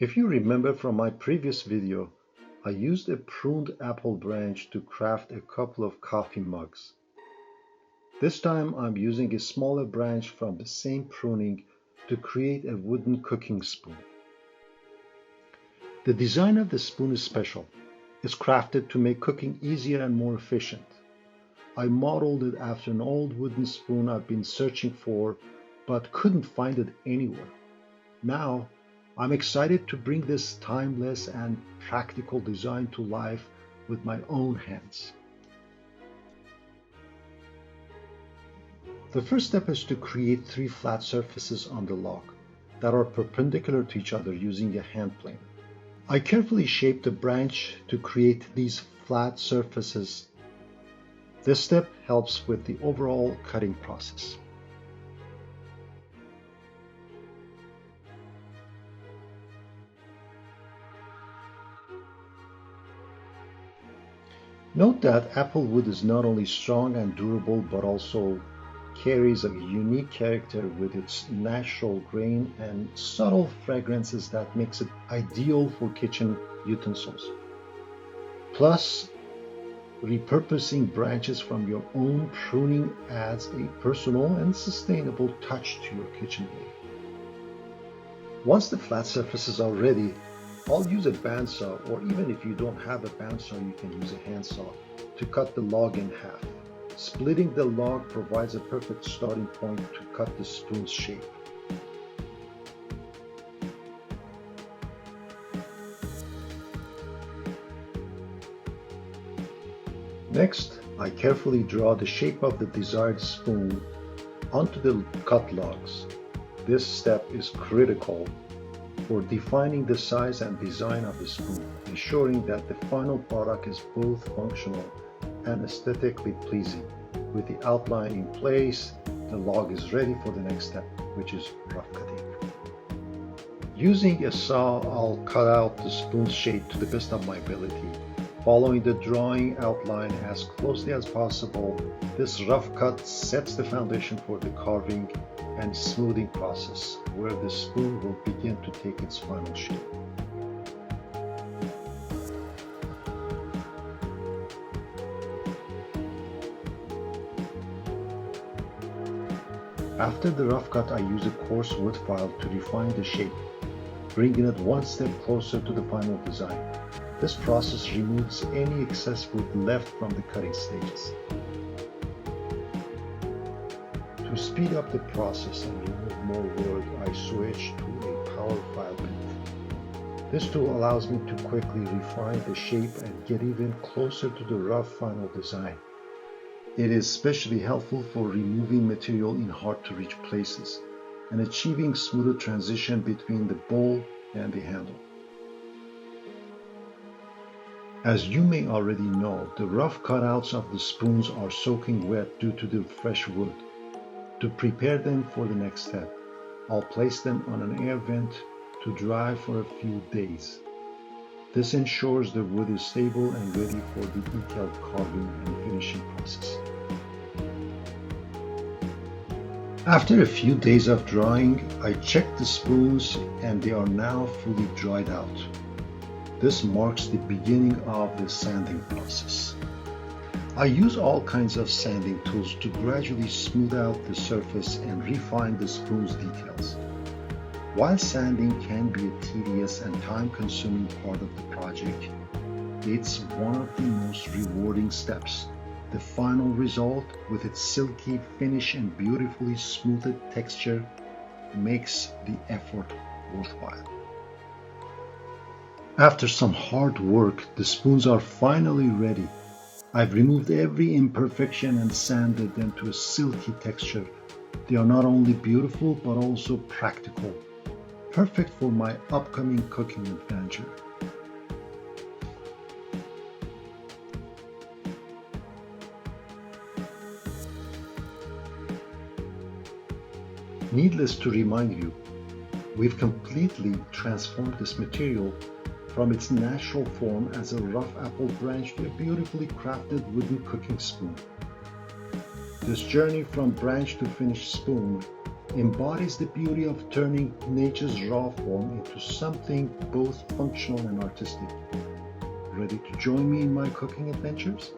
If you remember from my previous video, I used a pruned apple branch to craft a couple of coffee mugs. This time I'm using a smaller branch from the same pruning to create a wooden cooking spoon. The design of the spoon is special. It's crafted to make cooking easier and more efficient. I modeled it after an old wooden spoon I've been searching for, but couldn't find it anywhere. Now, I'm excited to bring this timeless and practical design to life with my own hands. The first step is to create 3 flat surfaces on the log that are perpendicular to each other using a hand plane. I carefully shaped the branch to create these flat surfaces. This step helps with the overall cutting process. Note that apple wood is not only strong and durable but also carries a unique character with its natural grain and subtle fragrances that makes it ideal for kitchen utensils. Plus, repurposing branches from your own pruning adds a personal and sustainable touch to your kitchen blade. Once the flat surfaces are ready, I'll use a bandsaw, or even if you don't have a bandsaw, you can use a handsaw to cut the log in half. Splitting the log provides a perfect starting point to cut the spoon's shape. Next, I carefully draw the shape of the desired spoon onto the cut logs. This step is critical for defining the size and design of the spoon, ensuring that the final product is both functional and aesthetically pleasing. With the outline in place, the log is ready for the next step, which is rough cutting. Using a saw, I'll cut out the spoon's shape to the best of my ability. Following the drawing outline as closely as possible, this rough cut sets the foundation for the carving and smoothing process, where the spoon will begin to take its final shape. After the rough cut, I use a coarse wood file to refine the shape, bringing it one step closer to the final design. This process removes any excess wood left from the cutting stages. To speed up the process and remove more wood, I switch to a power file bit. This tool allows me to quickly refine the shape and get even closer to the rough final design. It is especially helpful for removing material in hard-to-reach places and achieving smoother transition between the bowl and the handle. As you may already know, the rough cutouts of the spoons are soaking wet due to the fresh wood. To prepare them for the next step, I'll place them on an air vent to dry for a few days. This ensures the wood is stable and ready for the detailed carving and finishing process. After a few days of drying, I checked the spoons and they are now fully dried out. This marks the beginning of the sanding process. I use all kinds of sanding tools to gradually smooth out the surface and refine the spoon's details. While sanding can be a tedious and time-consuming part of the project, it's one of the most rewarding steps. The final result, with its silky finish and beautifully smoothed texture, makes the effort worthwhile. After some hard work, the spoons are finally ready. I've removed every imperfection and sanded them to a silky texture. They are not only beautiful but also practical, perfect for my upcoming cooking adventure. Needless to remind you, we've completely transformed this material from its natural form as a rough apple branch to a beautifully crafted wooden cooking spoon. This journey from branch to finished spoon embodies the beauty of turning nature's raw form into something both functional and artistic. Ready to join me in my cooking adventures?